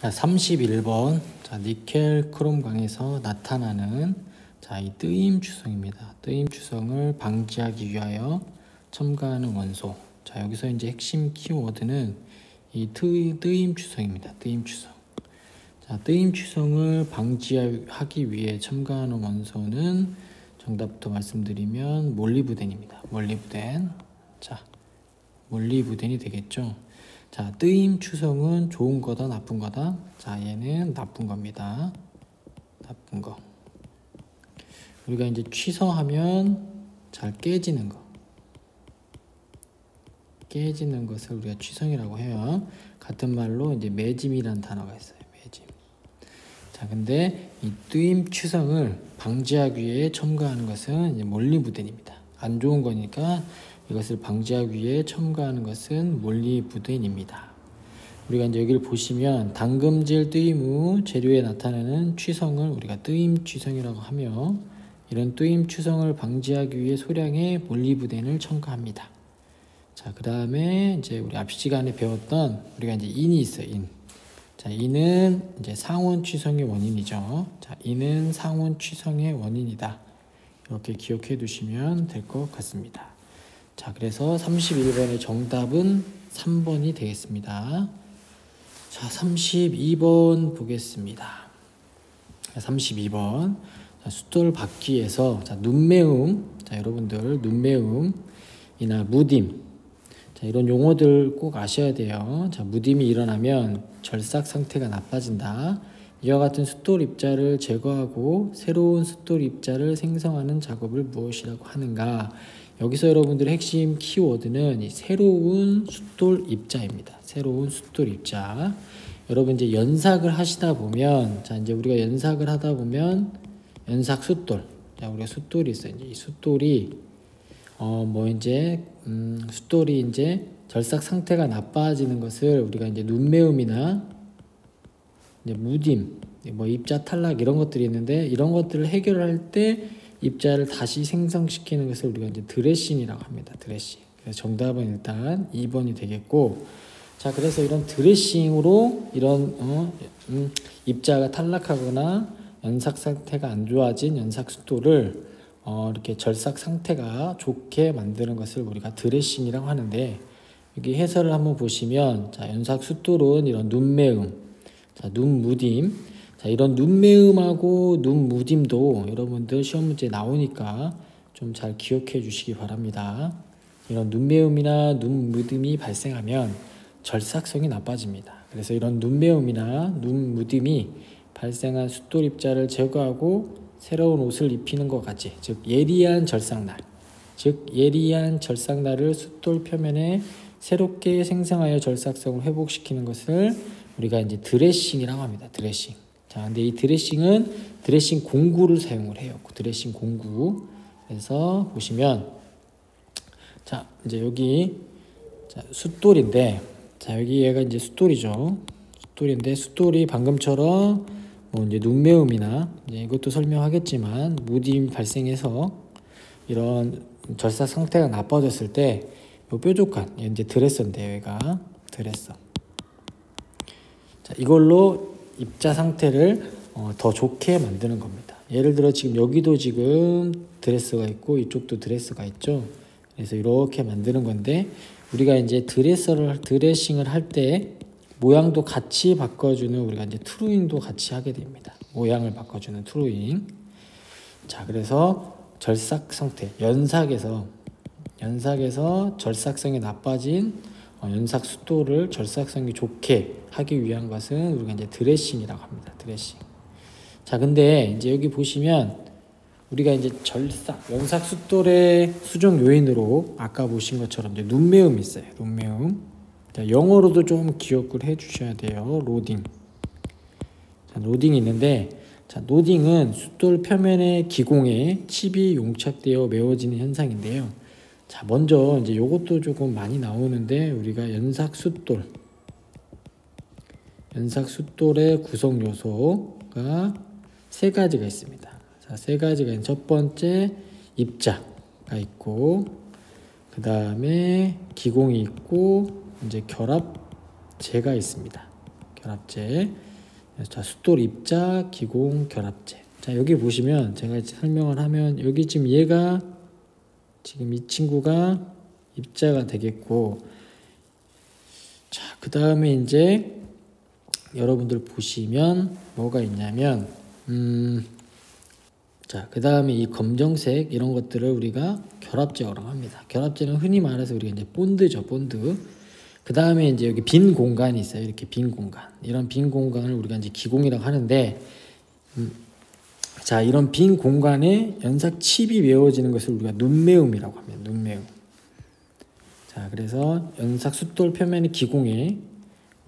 자, 31번. 자, 니켈 크롬광에서 나타나는 이 뜨임 추성입니다. 뜨임 추성을 방지하기 위하여 첨가하는 원소. 자, 여기서 이제 핵심 키워드는 이 뜨임 추성입니다. 뜨임 추성. 자, 뜨임 추성을 방지하기 위해 첨가하는 원소는 정답부터 말씀드리면 몰리브덴입니다. 몰리브덴. 자, 몰리브덴이 되겠죠. 자, 뜨임 추성은 좋은 거다, 나쁜 거다? 자, 얘는 나쁜 겁니다. 나쁜 거. 우리가 이제 취서하면 잘 깨지는 거. 깨지는 것을 우리가 취성이라고 해요. 같은 말로 이제 매짐이라는 단어가 있어요. 매짐. 자, 근데 이 뜨임 추성을 방지하기 위해 첨가하는 것은 이제 몰리브덴입니다. 안 좋은 거니까 이것을 방지하기 위해 첨가하는 것은 몰리브덴입니다. 우리가 이제 여기를 보시면 당금질 뜨임 후 재료에 나타나는 취성을 우리가 뜨임 취성이라고 하며, 이런 뜨임 취성을 방지하기 위해 소량의 몰리브덴을 첨가합니다. 자, 그 다음에 이제 우리 앞 시간에 배웠던 우리가 이제 인이 있어요. 인. 자, 인은 이제 상온 취성의 원인이죠. 자, 인은 상온 취성의 원인이다. 이렇게 기억해 두시면 될 것 같습니다. 자, 그래서 31번의 정답은 3번이 되겠습니다. 자, 32번 보겠습니다. 32번. 자, 숫돌 바퀴에서 눈매움. 자, 여러분들 눈매움이나 무딤. 자, 이런 용어들 꼭 아셔야 돼요. 자, 무딤이 일어나면 절삭 상태가 나빠진다. 이와 같은 숫돌 입자를 제거하고 새로운 숫돌 입자를 생성하는 작업을 무엇이라고 하는가? 여기서 여러분들의 핵심 키워드는 이 새로운 숫돌 입자입니다. 새로운 숫돌 입자. 여러분 이제 연삭을 하시다 보면, 자, 이제 우리가 연삭을 하다 보면 연삭 숫돌. 자, 우리가 숫돌이 있어요. 이제 이 숫돌이 숫돌이 이제 절삭 상태가 나빠지는 것을 우리가 이제 눈매움이나 이제 무딤, 입자 탈락 이런 것들이 있는데, 이런 것들을 해결할 때 입자를 다시 생성시키는 것을 우리가 이제 드레싱이라고 합니다. 드레싱. 그래서 정답은 일단 2번이 되겠고, 자, 그래서 이런 드레싱으로 이런 입자가 탈락하거나 연삭 상태가 안 좋아진 연삭 숫돌을 이렇게 절삭 상태가 좋게 만드는 것을 우리가 드레싱이라고 하는데, 여기 해설을 한번 보시면, 자, 연삭 숫돌은 이런 눈매움, 자, 눈무딤. 자, 이런 눈매음하고 눈무딤도 여러분들 시험 문제 나오니까 좀 잘 기억해 주시기 바랍니다. 이런 눈매음이나 눈무딤이 발생하면 절삭성이 나빠집니다. 그래서 이런 눈매음이나 눈무딤이 발생한 숫돌 입자를 제거하고 새로운 옷을 입히는 것 같이, 즉 예리한 절삭날을 숫돌 표면에 새롭게 생성하여 절삭성을 회복시키는 것을 우리가 이제 드레싱이라고 합니다. 드레싱. 자, 근데 이 드레싱은 드레싱 공구를 사용을 해요. 드레싱 공구. 그래서 보시면, 자, 이제 여기 숫돌인데, 자, 여기 얘가 이제 숫돌이죠. 숫돌인데, 숫돌이 방금처럼 이제 눈매움이나 이제 이것도 설명하겠지만 무딤이 발생해서 이런 절삭 상태가 나빠졌을 때 요 뾰족한 이제 드레서인데, 얘가 드레서. 자, 이걸로 입자 상태를 더 좋게 만드는 겁니다. 예를 들어 지금 여기도 지금 드레스가 있고 이쪽도 드레스가 있죠. 그래서 이렇게 만드는 건데, 우리가 이제 드레싱을 할 때 모양도 같이 바꿔주는 우리가 이제 트루잉도 같이 하게 됩니다. 모양을 바꿔주는 트루잉. 자, 그래서 절삭 상태, 연삭에서 절삭성이 나빠진 연삭 숫돌을 절삭성이 좋게 하기 위한 것은 우리가 이제 드레싱이라고 합니다. 드레싱. 자, 근데 이제 여기 보시면 우리가 이제 연삭 숫돌의 수정 요인으로 아까 보신 것처럼 이제 눈매음이 있어요. 눈매음. 자, 영어로도 좀 기억을 해 주셔야 돼요. 로딩. 자, 로딩이 있는데, 자, 로딩은 숫돌 표면의 기공에 칩이 용착되어 메워지는 현상인데요. 자, 먼저 이제 요것도 조금 많이 나오는데, 우리가 연삭 숫돌의 구성 요소가 세 가지가 있습니다. 자, 세 가지가 있는, 첫 번째 입자가 있고, 그 다음에 기공이 있고, 이제 결합제가 있습니다. 결합제. 자, 숫돌 입자, 기공, 결합재. 자, 여기 보시면 제가 설명을 하면 여기 지금 얘가 지금 이 친구가 입자가 되겠고, 자, 그 다음에 이제 여러분들 보시면 뭐가 있냐면, 자, 그 다음에 이 검정색 이런 것들을 우리가 결합제라고 합니다. 결합제는 흔히 말해서 우리가 이제 본드죠, 본드. 그 다음에 이제 여기 빈 공간이 있어요. 이렇게 빈 공간. 이런 빈 공간을 우리가 이제 기공이라고 하는데, 자, 이런 빈 공간에 연삭 칩이 메워지는 것을 우리가 눈매움이라고 합니다. 눈매움. 자, 그래서 연삭 숫돌 표면의 기공에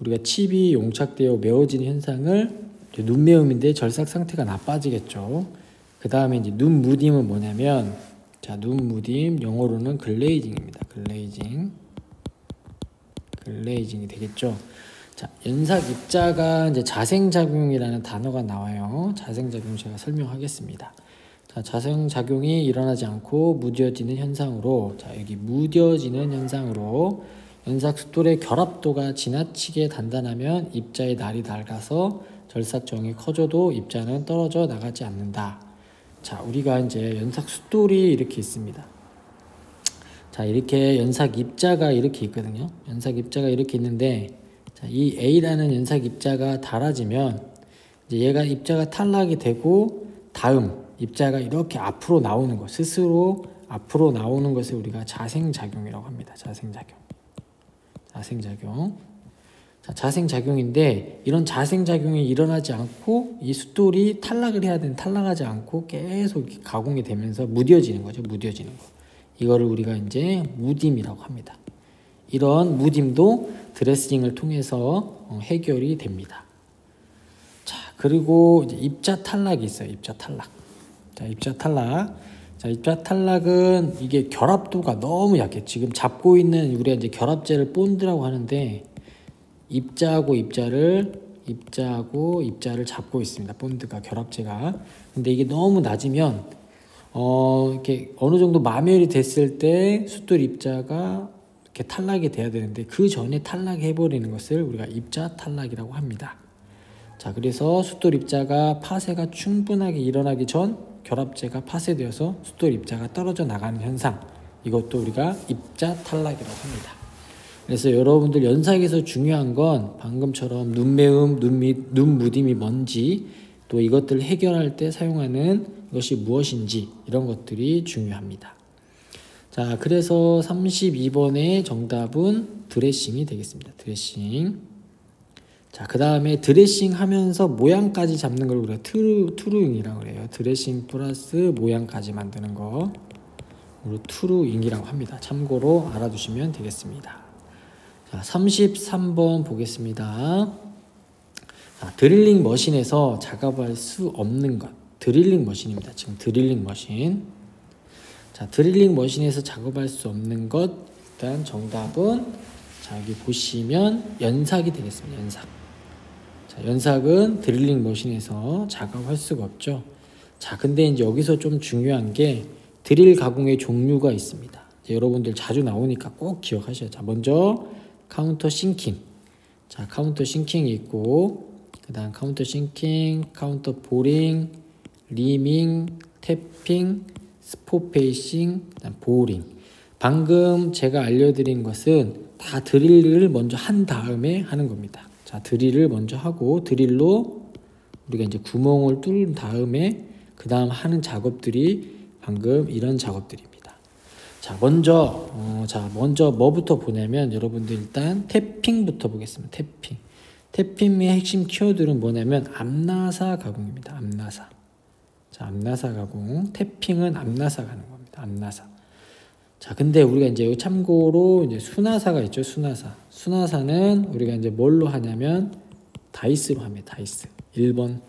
우리가 칩이 용착되어 메워지는 현상을 눈매움인데 절삭 상태가 나빠지겠죠. 그 다음에 이제 눈무딤은 뭐냐면, 자, 눈무딤 영어로는 글레이징입니다. 글레이징이 되겠죠. 자, 연삭 입자가 이제 자생작용이라는 단어가 나와요. 자생작용 제가 설명하겠습니다. 자, 자생작용이 일어나지 않고 무뎌지는 현상으로, 자, 여기 무뎌지는 현상으로 연삭 숫돌의 결합도가 지나치게 단단하면 입자의 날이 낡아서 절삭정이 커져도 입자는 떨어져 나가지 않는다. 자, 우리가 이제 연삭 숫돌이 이렇게 있습니다. 자, 이렇게 연삭 입자가 이렇게 있거든요. 연삭 입자가 이렇게 있는데, 자, 이 A라는 연삭 입자가 닳아지면 이제 얘가 입자가 탈락이 되고 다음 입자가 이렇게 앞으로 나오는 것, 스스로 앞으로 나오는 것을 우리가 자생작용이라고 합니다. 자생작용. 자, 자생작용인데 이런 자생작용이 일어나지 않고 이 숫돌이 탈락을 해야 되는, 탈락하지 않고 계속 가공이 되면서 무뎌지는 거죠. 무뎌지는 거. 이거를 우리가 이제 무딤이라고 합니다. 이런 무딤도 드레싱을 통해서 해결이 됩니다. 자, 그리고 이제 입자 탈락이 있어요. 입자 탈락. 자, 입자 탈락. 자, 입자 탈락은 이게 결합도가 너무 약해. 지금 잡고 있는 우리가 이제 결합제를 본드라고 하는데, 입자하고 입자를 잡고 있습니다. 본드가, 결합제가. 근데 이게 너무 낮으면 이렇게 어느 정도 마멸이 됐을 때 숫돌 입자가 이렇게 탈락이 돼야 되는데 그 전에 탈락해 버리는 것을 우리가 입자 탈락이라고 합니다. 자, 그래서 숫돌 입자가 파쇄가 충분하게 일어나기 전 결합제가 파쇄되어서 숫돌 입자가 떨어져 나가는 현상, 이것도 우리가 입자 탈락이라고 합니다. 그래서 여러분들 연삭에서 중요한 건 방금처럼 눈매움, 눈무딤이 뭔지, 또 이것들을 해결할 때 사용하는 것이 무엇인지, 이런 것들이 중요합니다. 자, 그래서 32번의 정답은 드레싱이 되겠습니다. 드레싱. 자, 그 다음에 드레싱 하면서 모양까지 잡는 걸 우리가 투루잉이라고 그래요. 드레싱 플러스 모양까지 만드는 거 투루잉이라고 합니다. 참고로 알아두시면 되겠습니다. 자, 33번 보겠습니다. 자, 드릴링 머신에서 작업할 수 없는 것. 드릴링 머신입니다. 지금 드릴링 머신. 자, 드릴링 머신에서 작업할 수 없는 것. 일단 정답은, 자, 여기 보시면 연삭이 되겠습니다. 연삭. 자, 연삭은 드릴링 머신에서 작업할 수가 없죠. 자, 근데 이제 여기서 좀 중요한 게 드릴 가공의 종류가 있습니다. 여러분들 자주 나오니까 꼭 기억하셔야. 자, 먼저 카운터 싱킹. 자, 카운터 싱킹이 있고, 그 다음 카운터 싱킹, 카운터 보링, 리밍, 태핑, 스포페이싱, 그다음 보링. 방금 제가 알려드린 것은 다 드릴을 먼저 한 다음에 하는 겁니다. 자, 드릴을 먼저 하고 드릴로 우리가 이제 구멍을 뚫은 다음에 그 다음 하는 작업들이 방금 이런 작업들입니다. 자, 먼저 뭐부터 보냐면 여러분들 일단 태핑부터 보겠습니다. 태핑. 태핑의 핵심 키워드는 뭐냐면 암나사 가공입니다. 암나사. 자, 암나사 가공. 태핑은 암나사 가는 겁니다. 암나사. 자, 근데 우리가 이제 참고로 이제 수나사가 있죠. 수나사는 우리가 이제 뭘로 하냐면 다이스로 합니다. 다이스. 1번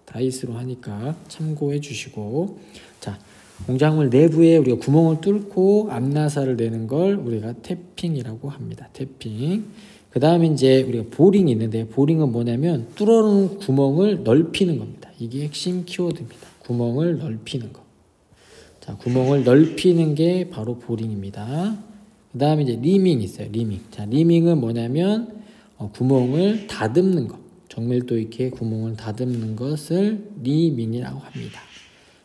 다이스로 하니까 참고해 주시고, 자, 공작물 내부에 우리가 구멍을 뚫고 암나사를 내는 걸 우리가 태핑이라고 합니다. 태핑. 그 다음에 이제 우리가 보링이 있는데, 보링은 뭐냐면 뚫어놓은 구멍을 넓히는 겁니다. 이게 핵심 키워드입니다. 구멍을 넓히는 거. 자, 구멍을 넓히는 게 바로 보링입니다. 그 다음에 이제 리밍 있어요. 리밍. 자, 리밍은 뭐냐면 구멍을 다듬는 거. 정밀도 있게 구멍을 다듬는 것을 리밍이라고 합니다.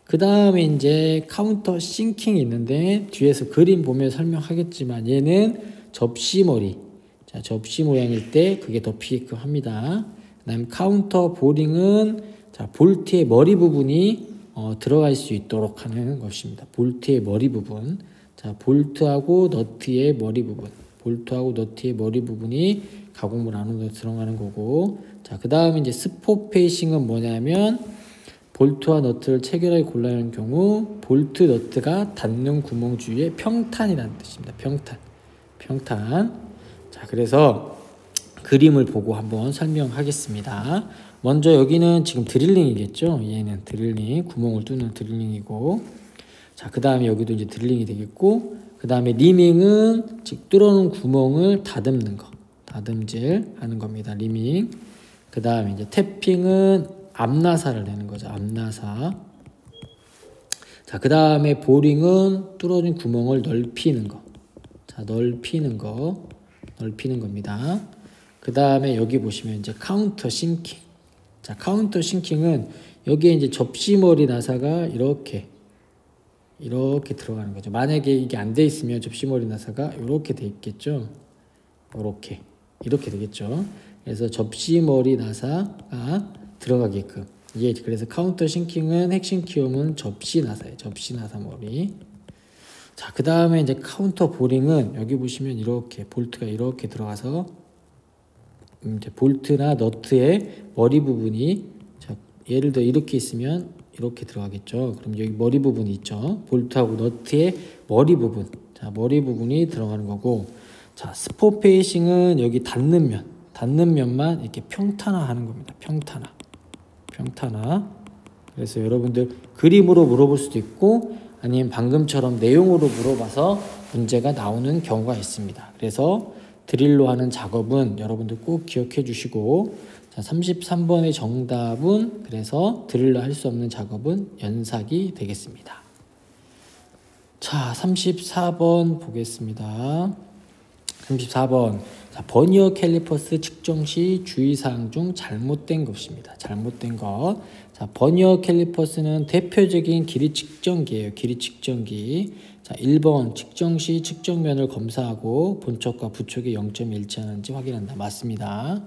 그 다음에 이제 카운터 싱킹이 있는데 뒤에서 그림 보면 설명하겠지만 얘는 접시머리, 자 접시 모양일 때 그게 덮이게끔 합니다. 그 다음에 카운터 보링은 자 볼트의 머리 부분이 들어갈 수 있도록 하는 것입니다. 볼트의 머리 부분, 자 볼트하고 너트의 머리 부분, 볼트하고 너트의 머리 부분이 가공물 안으로 들어가는 거고, 자 그 다음에 이제 스포 페이싱은 뭐냐면 볼트와 너트를 체결하게 골라야 하는 경우 볼트 너트가 닿는 구멍 주위에 평탄이라는 뜻입니다. 평탄. 자 그래서 그림을 보고 한번 설명하겠습니다. 먼저 여기는 지금 드릴링이겠죠. 얘는 드릴링, 구멍을 뚫는 드릴링이고, 자 그 다음에 여기도 이제 드릴링이 되겠고, 그 다음에 리밍은 즉 뚫어놓은 구멍을 다듬는 거, 다듬질 하는 겁니다. 리밍. 그 다음에 이제 태핑은 앞나사를 내는 거죠. 앞나사. 자, 그 다음에 보링은 뚫어진 구멍을 넓히는 거. 자, 넓히는 겁니다. 그 다음에 여기 보시면 이제 카운터 싱킹. 자, 카운터 싱킹은 여기에 이제 접시머리 나사가 이렇게 들어가는 거죠. 만약에 이게 안 돼 있으면 접시머리 나사가 이렇게 돼 있겠죠. 이렇게 되겠죠. 그래서 접시머리 나사가 들어가게끔. 예, 그래서 카운터 싱킹은 핵심 키움은 접시 나사예요. 접시 나사 머리. 자, 그 다음에 이제 카운터 보링은 여기 보시면 이렇게 볼트가 이렇게 들어가서 이제 볼트나 너트의 머리 부분이, 자, 예를 들어 이렇게 있으면 이렇게 들어가겠죠. 그럼 여기 머리 부분이 있죠. 볼트하고 너트의 머리 부분. 자, 머리 부분이 들어가는 거고, 자, 스포 페이싱은 여기 닿는 면만 이렇게 평탄화하는 겁니다. 평탄화. 그래서 여러분들 그림으로 물어볼 수도 있고 아니면 방금처럼 내용으로 물어봐서 문제가 나오는 경우가 있습니다. 그래서 드릴로 하는 작업은 여러분들 꼭 기억해 주시고, 자 33번의 정답은 그래서 드릴로 할 수 없는 작업은 연삭이 되겠습니다. 자 34번 보겠습니다. 34번. 자, 버니어 캘리퍼스 측정 시 주의사항 중 잘못된 것입니다. 잘못된 것. 자, 버니어 캘리퍼스는 대표적인 길이 측정기예요. 길이 측정기. 자, 1번 측정 시 측정면을 검사하고 본척과 부척이 0점이 일치하는지 확인한다. 맞습니다.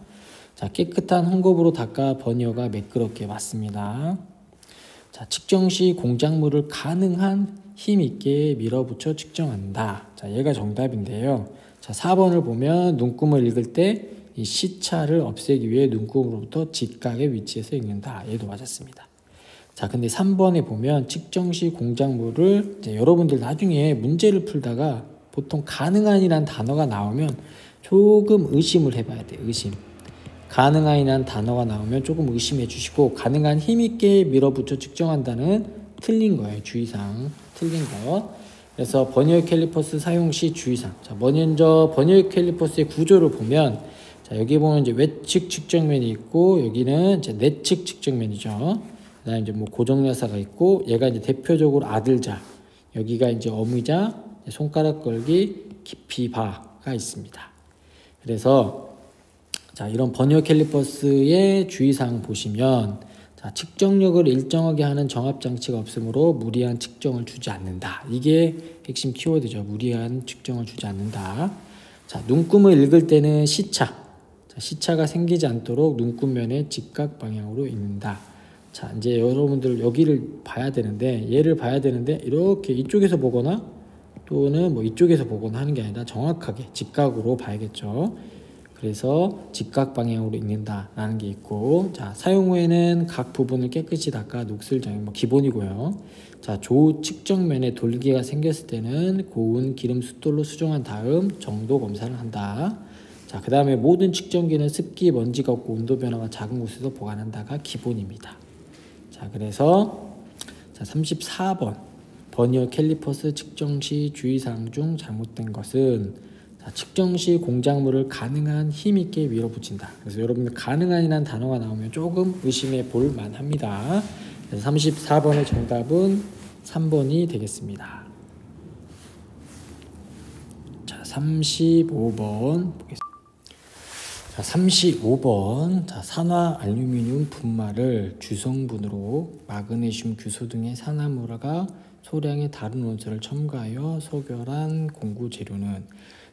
자, 깨끗한 헝겊으로 닦아 버니어가 매끄럽게. 맞습니다. 자, 측정 시 공작물을 가능한 힘 있게 밀어붙여 측정한다. 자, 얘가 정답인데요. 자, 4번을 보면 눈금을 읽을 때 이 시차를 없애기 위해 눈금으로부터 직각의 위치에서 읽는다. 얘도 맞았습니다. 자, 근데 3번에 보면 측정 시 공작물을 이제 여러분들 나중에 문제를 풀다가 보통 가능한이란 단어가 나오면 조금 의심을 해봐야 돼요. 의심. 가능한이란 단어가 나오면 조금 의심해 주시고, 가능한 힘있게 밀어붙여 측정한다는 틀린 거예요. 주의사항. 틀린 거. 그래서 버니어 캘리퍼스 사용 시 주의사항. 자, 먼저 버니어 캘리퍼스의 구조를 보면, 자, 여기 보면 이제 외측 측정면이 있고, 여기는 이제 내측 측정면이죠. 그다음에 이제 뭐 고정야사가 있고, 얘가 이제 대표적으로 아들자, 여기가 이제 어미자, 손가락 걸기, 깊이 바가 있습니다. 그래서 자, 이런 버니어 캘리퍼스의 주의사항 보시면, 자, 측정력을 일정하게 하는 정합장치가 없으므로 무리한 측정을 주지 않는다. 이게 핵심 키워드죠. 무리한 측정을 주지 않는다. 자, 눈금을 읽을 때는 시차. 자, 시차가 생기지 않도록 눈금면의 직각 방향으로 읽는다. 자, 이제 여러분들 여기를 봐야 되는데, 얘를 봐야 되는데, 이렇게 이쪽에서 보거나 또는 뭐 이쪽에서 보거나 하는 게 아니라 정확하게 직각으로 봐야겠죠. 그래서 직각 방향으로 읽는다라는 게 있고, 자, 사용 후에는 각 부분을 깨끗이 닦아 녹슬 정리, 뭐 기본이고요. 자, 조 측정면에 돌기가 생겼을 때는 고운 기름 숫돌로 수정한 다음 정도 검사를 한다. 자, 그 다음에 모든 측정기는 습기, 먼지가 없고 온도 변화가 작은 곳에서 보관한다가 기본입니다. 자, 그래서 자, 34번 버니어 캘리퍼스 측정 시 주의사항 중 잘못된 것은, 자, 측정 시 공작물을 가능한 힘있게 밀어붙인다. 그래서 여러분들 가능한이라는 단어가 나오면 조금 의심해 볼 만합니다. 그래서 34번의 정답은 3번이 되겠습니다. 자, 35번 보겠습니다. 자, 35번. 자, 산화 알루미늄 분말을 주성분으로 마그네슘 규소 등의 산화물과 소량의 다른 원소를 첨가하여 소결한 공구 재료는,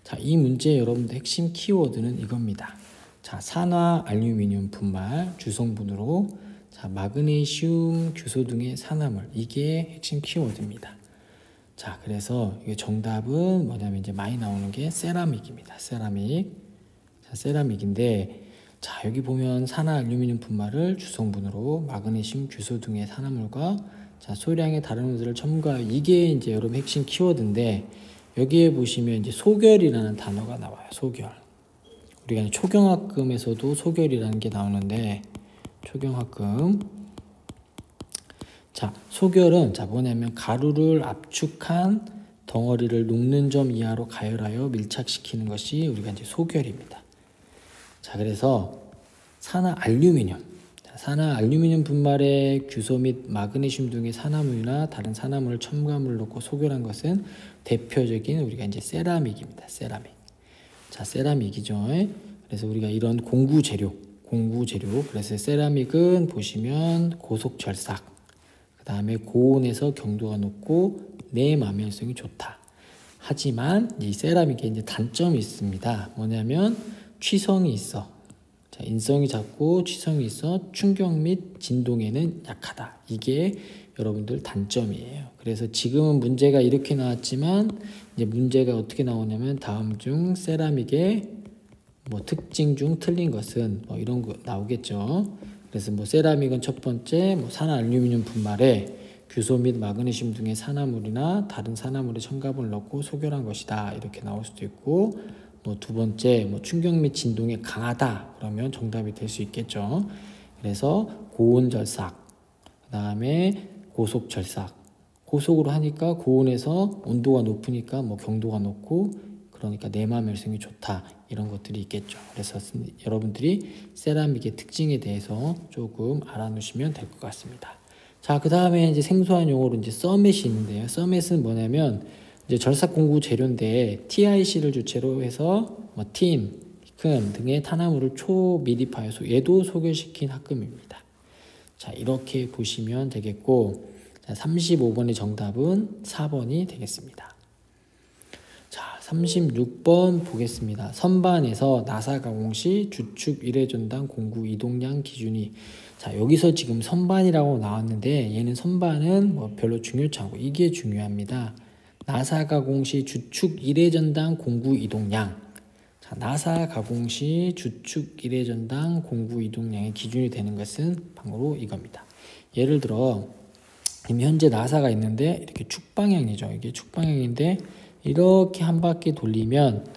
자, 이 문제 여러분들 핵심 키워드는 이겁니다. 자, 산화 알루미늄 분말 주성분으로, 자, 마그네슘 규소 등의 산화물, 이게 핵심 키워드입니다. 자, 그래서 이게 정답은 뭐냐면 이제 많이 나오는 게 세라믹입니다. 세라믹. 자, 세라믹인데, 자, 여기 보면 산화 알루미늄 분말을 주성분으로 마그네슘 규소 등의 산화물과, 자, 소량의 다른 원소를 첨가, 이게 이제 여러분 핵심 키워드인데, 여기에 보시면 이제 소결이라는 단어가 나와요. 소결. 우리가 초경합금에서도 소결이라는 게 나오는데, 초경합금. 자, 소결은 자 뭐냐면 가루를 압축한 덩어리를 녹는 점 이하로 가열하여 밀착시키는 것이 우리가 이제 소결입니다. 자, 그래서 산화 알루미늄. 자, 산화 알루미늄 분말에 규소 및 마그네슘 등의 산화물이나 다른 산화물을 첨가물을 넣고 소결한 것은 대표적인 우리가 이제 세라믹입니다. 세라믹. 자, 세라믹이죠. 그래서 우리가 이런 공구 재료. 그래서 세라믹은 보시면 고속 절삭. 그 다음에 고온에서 경도가 높고 내마멸성이 좋다. 하지만 이 세라믹에 이제 단점이 있습니다. 뭐냐면 취성이 있어. 자, 인성이 작고 취성이 있어 충격 및 진동에는 약하다. 이게 여러분들 단점이에요. 그래서 지금은 문제가 이렇게 나왔지만 이제 문제가 어떻게 나오냐면 다음 중 세라믹의 뭐 특징 중 틀린 것은 뭐 이런 거 나오겠죠. 그래서 뭐 세라믹은 첫 번째 뭐 산화 알루미늄 분말에 규소 및 마그네슘 등의 산화물이나 다른 산화물의 첨가물을 넣고 소결한 것이다. 이렇게 나올 수도 있고, 뭐 두 번째 뭐 충격 및 진동에 강하다. 그러면 정답이 될 수 있겠죠. 그래서 고온 절삭, 그 다음에 고속 절삭. 고속으로 하니까 고온에서 온도가 높으니까 뭐 경도가 높고 그러니까 내마멸성이 좋다. 이런 것들이 있겠죠. 그래서 여러분들이 세라믹의 특징에 대해서 조금 알아놓으시면 될 것 같습니다. 자, 그 다음에 이제 생소한 용어로 이제 서맷이 있는데요. 서맷은 뭐냐면 이제 절삭 공구 재료인데 TIC를 주체로 해서 뭐 틴, 금 등의 탄화물을 초미립하여 얘도 소결시킨 합금입니다. 자, 이렇게 보시면 되겠고, 자, 35번의 정답은 4번이 되겠습니다. 자, 36번 보겠습니다. 선반에서 나사 가공 시 주축 1회전당 공구 이동량 기준이, 자, 여기서 지금 선반이라고 나왔는데 얘는 선반은 뭐 별로 중요치 않고 이게 중요합니다. 나사 가공 시 주축 1회전당 공구 이동량. 자, 나사 가공 시 주축 1회전당 공구 이동량의 기준이 되는 것은 바로 이겁니다. 예를 들어 지금 현재 나사가 있는데 이렇게 축방향이죠. 이게 축방향인데 이렇게 한 바퀴 돌리면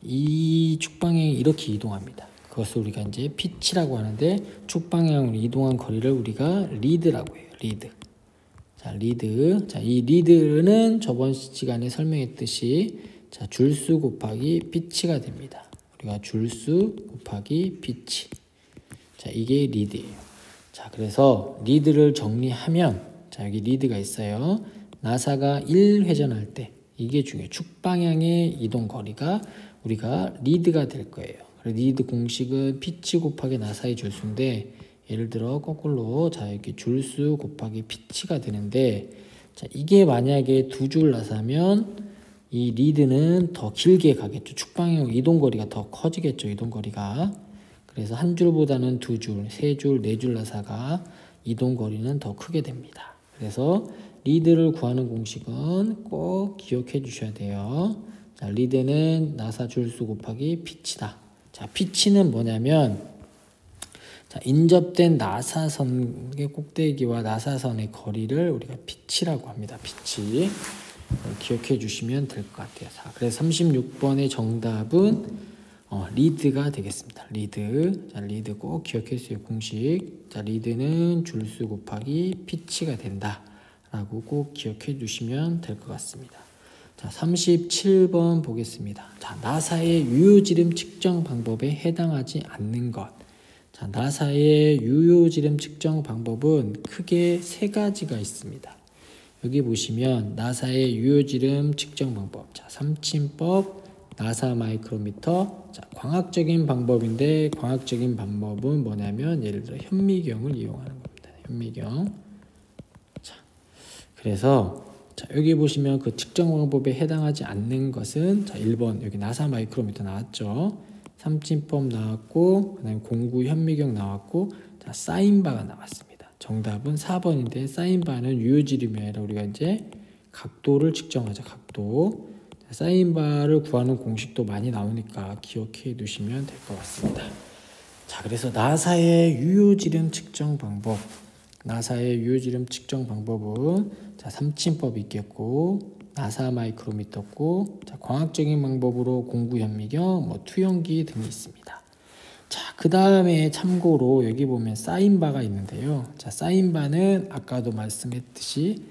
이 축방향이 이렇게 이동합니다. 그것을 우리가 이제 피치라고 하는데 축방향으로 이동한 거리를 우리가 리드라고 해요. 리드. 자, 리드. 자, 이 리드는 저번 시간에 설명했듯이 자, 줄수 곱하기 피치가 됩니다. 우리가 줄수 곱하기 피치. 자, 이게 리드예요. 자, 그래서 리드를 정리하면 자, 여기 리드가 있어요. 나사가 1회전할 때 이게 중요해요. 축방향의 이동 거리가 우리가 리드가 될 거예요. 리드 공식은 피치 곱하기 나사의 줄수인데 예를 들어 거꾸로 자, 이렇게 줄수 곱하기 피치가 되는데 자, 이게 만약에 두 줄 나사면 이 리드는 더 길게 가겠죠. 축방향 이동 거리가 더 커지겠죠. 이동 거리가. 그래서 한 줄보다는 두 줄, 세 줄, 네 줄 나사가 이동 거리는 더 크게 됩니다. 그래서 리드를 구하는 공식은 꼭 기억해 주셔야 돼요. 자, 리드는 나사 줄수 곱하기 피치다. 자, 피치는 뭐냐면 자, 인접된 나사선의 꼭대기와 나사선의 거리를 우리가 피치라고 합니다. 피치. 기억해 주시면 될 것 같아요. 자, 그래서 36번의 정답은 리드가 되겠습니다. 리드. 자, 리드 꼭 기억해 주세요. 공식. 자, 리드는 줄수 곱하기 피치가 된다. 라고 꼭 기억해 주시면 될 것 같습니다. 자, 37번 보겠습니다. 자, 나사의 유효지름 측정 방법에 해당하지 않는 것. 자, 나사의 유효지름 측정 방법은 크게 세 가지가 있습니다. 여기 보시면 나사의 유효지름 측정 방법. 자, 삼침법, 나사 마이크로미터. 자, 광학적인 방법인데 광학적인 방법은 뭐냐면 예를 들어 현미경을 이용하는 겁니다. 현미경. 자, 그래서 자, 여기 보시면 그 측정 방법에 해당하지 않는 것은 자, 1번 여기 나사 마이크로미터 나왔죠. 삼침법 나왔고 그다음에 공구 현미경 나왔고 자, 사인바가 나왔습니다. 정답은 4번인데 사인바는 유효지름이 아니라 우리가 이제 각도를 측정하자. 각도. 자, 사인바를 구하는 공식도 많이 나오니까 기억해 두시면 될 것 같습니다. 자, 그래서 나사의 유효지름 측정 방법. 나사의 유효지름 측정 방법은 자, 삼침법이 있겠고 나사 마이크로미터고 자, 광학적인 방법으로 공구 현미경, 뭐 투영기 등이 있습니다. 자, 그 다음에 참고로 여기 보면 사인바가 있는데요. 자, 사인바는 아까도 말씀했듯이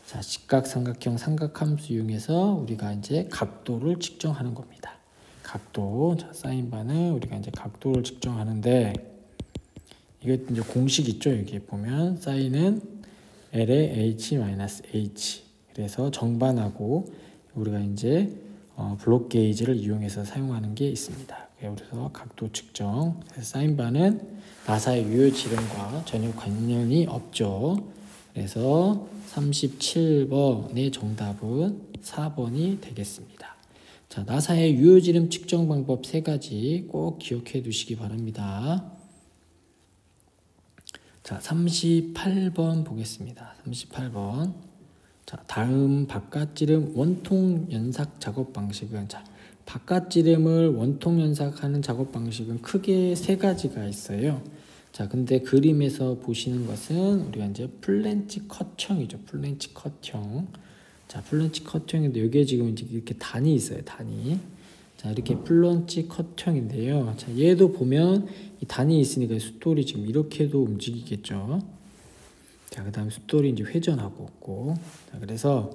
자, 직각삼각형 삼각함수 이용해서 우리가 이제 각도를 측정하는 겁니다. 각도. 자, 사인바는 우리가 이제 각도를 측정하는데 이게 이제 공식 있죠. 여기 보면 사인은 L의 H-H. 그래서 정반하고 우리가 이제 블록 게이지를 이용해서 사용하는 게 있습니다. 그래서 각도 측정. 사인바는 나사의 유효지름과 전혀 관련이 없죠. 그래서 37번의 정답은 4번이 되겠습니다. 자, 나사의 유효지름 측정 방법 3가지 꼭 기억해 두시기 바랍니다. 자, 38번 보겠습니다. 38번. 자, 다음 바깥지름 원통 연삭 작업 방식은 자, 바깥지름을 원통 연삭하는 작업 방식은 크게 3가지가 있어요. 자, 근데 그림에서 보시는 것은 우리가 이제 플랜치 컷형이죠. 플랜치 컷형. 자, 플랜치 컷형인데 여기에 지금 이제 이렇게 단이 있어요. 단이. 자, 이렇게 플런치 컷형인데요. 자, 얘도 보면 이 단이 있으니까 숫돌이 지금 이렇게도 움직이겠죠. 자, 그 다음에 숫돌이 이제 회전하고 있고. 자, 그래서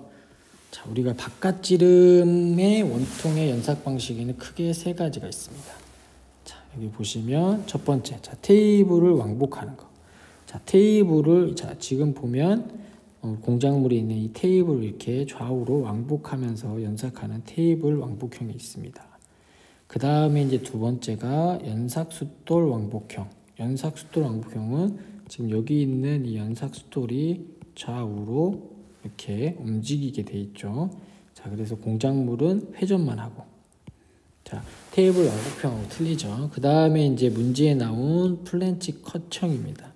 자, 우리가 바깥지름의 원통의 연삭 방식에는 크게 3가지가 있습니다. 자, 여기 보시면 첫 번째, 자, 테이블을 왕복하는 거. 자, 테이블을 자, 지금 보면 공작물이 있는 이 테이블을 이렇게 좌우로 왕복하면서 연삭하는 테이블 왕복형이 있습니다. 그 다음에 이제 두 번째가 연삭숫돌 왕복형. 연삭숫돌 왕복형은 지금 여기 있는 이 연삭숫돌이 좌우로 이렇게 움직이게 돼 있죠. 자, 그래서 공작물은 회전만 하고. 자, 테이블 왕복형하고 틀리죠. 그 다음에 이제 문제에 나온 플랜치 컷형입니다.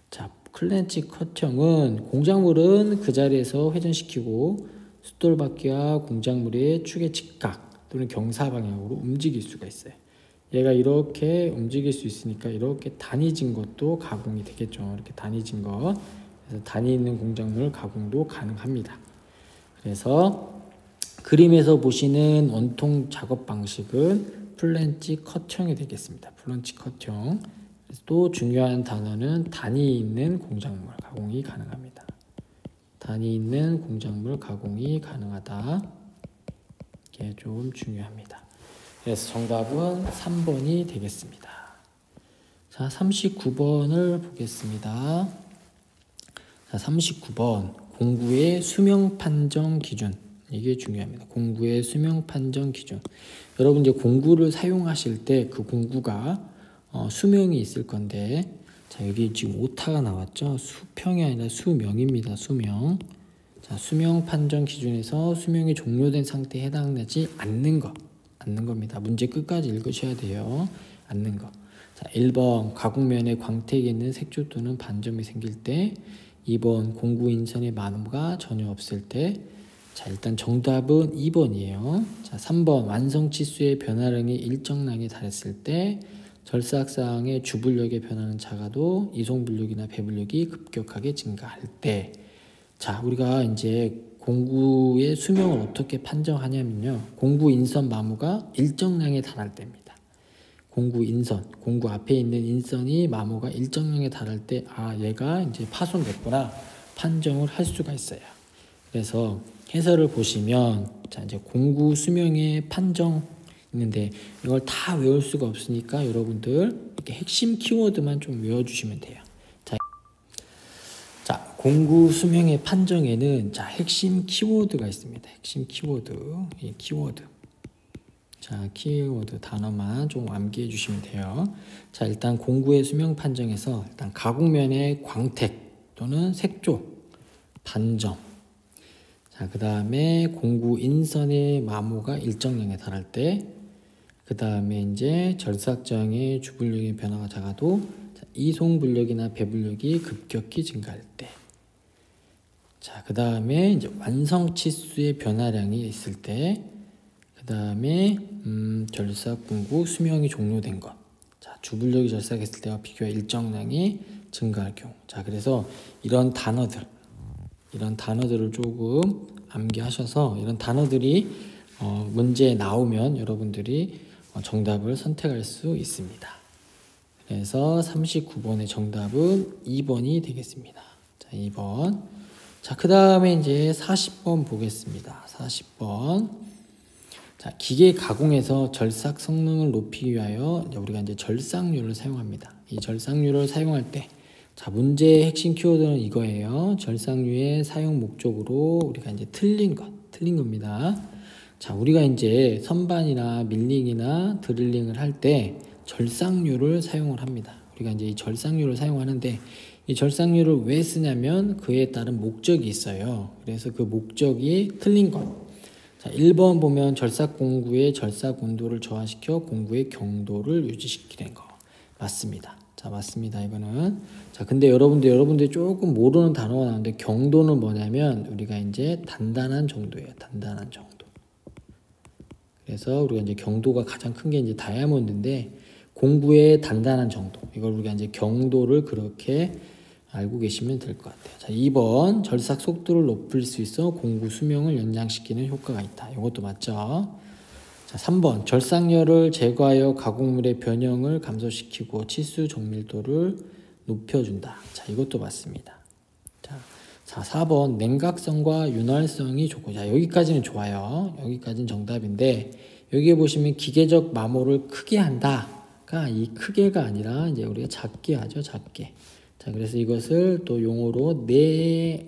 자, 플랜치 컷형은 공작물은 그 자리에서 회전시키고 숫돌바퀴와 공작물의 축의 직각 또는 경사 방향으로 움직일 수가 있어요. 얘가 이렇게 움직일 수 있으니까 이렇게 단이 진 것도 가공이 되겠죠. 이렇게 단이 진 거. 그래서 단이 있는 공작물 가공도 가능합니다. 그래서 그림에서 보시는 원통 작업 방식은 플랜치 컷형이 되겠습니다. 플랜치 컷형. 또 중요한 단어는 단이 있는 공작물 가공이 가능합니다. 단이 있는 공작물 가공이 가능하다. 이게 좀 중요합니다. 그래서 정답은 3번이 되겠습니다. 자, 39번을 보겠습니다. 자, 39번 공구의 수명 판정 기준. 이게 중요합니다. 공구의 수명 판정 기준. 여러분 이제 공구를 사용하실 때 그 공구가 수명이 있을 건데 자, 여기 지금 오타가 나왔죠. 수평이 아니라 수명입니다. 수명. 자, 수명 판정 기준에서 수명이 종료된 상태에 해당되지 않는 겁니다. 문제 끝까지 읽으셔야 돼요. 않는 거. 자, 1번 가공면에 광택이 있는 색조 또는 반점이 생길 때. 2번 공구 인선의 마모가 전혀 없을 때. 자, 일단 정답은 2번이에요. 자, 3번 완성 치수의 변화량이 일정량에 달했을 때. 절삭상의 주불력의 변화는 작아도 이송불력이나 배불력이 급격하게 증가할 때. 자, 우리가 이제 공구의 수명을 어떻게 판정하냐면요. 공구 인선 마모가 일정량에 달할 때입니다. 공구 인선, 공구 앞에 있는 인선이 마모가 일정량에 달할 때, 아, 얘가 이제 파손됐구나 판정을 할 수가 있어요. 그래서 해설을 보시면, 자, 이제 공구 수명의 판정 있는데 이걸 다 외울 수가 없으니까 여러분들 이렇게 핵심 키워드만 좀 외워주시면 돼요. 자, 공구 수명의 판정에는 자, 핵심 키워드가 있습니다. 핵심 키워드, 이 키워드. 자, 키워드 단어만 좀 암기해 주시면 돼요. 자, 일단 공구의 수명 판정에서 일단 가공면의 광택 또는 색조, 반점. 자, 그 다음에 공구 인선의 마모가 일정량에 달할 때, 그 다음에 이제 절삭정의 주분력의 변화가 작아도 이송분력이나 배분력이 급격히 증가할 때. 자, 그 다음에 이제 완성 치수의 변화량이 있을 때, 그 다음에 절삭 공구 수명이 종료된 것. 자, 주분력이 절삭했을 때와 비교해 일정량이 증가할 경우. 자, 그래서 이런 단어들을 조금 암기하셔서 이런 단어들이 문제에 나오면 여러분들이 정답을 선택할 수 있습니다. 그래서 39번의 정답은 2번이 되겠습니다. 자, 2번. 자, 그 다음에 이제 40번 보겠습니다. 40번. 자, 기계 가공에서 절삭 성능을 높이기 위하여 우리가 이제 절삭률을 사용합니다. 이 절삭률을 사용할 때, 자, 문제의 핵심 키워드는 이거예요. 절삭률의 사용 목적으로 우리가 이제 틀린 겁니다. 자, 우리가 이제 선반이나 밀링이나 드릴링을 할 때 절삭률을 사용을 합니다. 우리가 이제 이 절삭률을 사용하는데 이 절삭률을 왜 쓰냐면 그에 따른 목적이 있어요. 그래서 그 목적이 틀린 것. 자, 1번 보면 절삭 공구의 절삭 온도를 저하시켜 공구의 경도를 유지시키는 거. 맞습니다. 자, 맞습니다. 이거는. 자, 근데 여러분들이 조금 모르는 단어가 나오는데 경도는 뭐냐면 우리가 이제 단단한 정도예요. 단단한 정도. 그래서 우리가 이제 경도가 가장 큰 게 이제 다이아몬드인데 공구의 단단한 정도. 이걸 우리가 이제 경도를 그렇게 알고 계시면 될 것 같아요. 자, 2번 절삭 속도를 높일 수 있어 공구 수명을 연장시키는 효과가 있다. 이것도 맞죠? 자, 3번 절삭열을 제거하여 가공물의 변형을 감소시키고 치수 정밀도를 높여준다. 자, 이것도 맞습니다. 자, 4번 냉각성과 윤활성이 좋고. 자, 여기까지는 좋아요. 여기까지는 정답인데 여기에 보시면 기계적 마모를 크게 한다가 이 크게가 아니라 이제 우리가 작게 하죠. 작게. 자, 그래서 이것을 또 용어로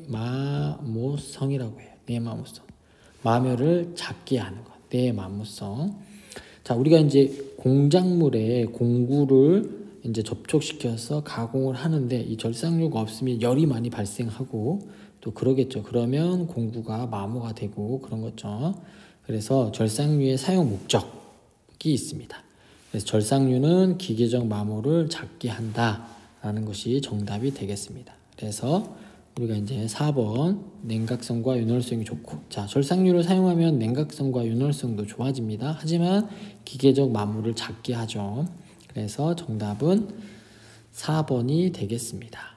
내마모성이라고 해요. 내마모성. 마모를 작게 하는 것. 내마모성. 자, 우리가 이제 공작물에 공구를 이제 접촉시켜서 가공을 하는데 이 절삭류가 없으면 열이 많이 발생하고 또 그러겠죠. 그러면 공구가 마모가 되고 그런 거죠. 그래서 절삭류의 사용 목적이 있습니다. 그래서 절삭류는 기계적 마모를 작게 한다라는 것이 정답이 되겠습니다. 그래서 우리가 이제 4번 냉각성과 윤활성이 좋고, 자, 절삭류를 사용하면 냉각성과 윤활성도 좋아집니다. 하지만 기계적 마모를 작게 하죠. 그래서 정답은 4번이 되겠습니다.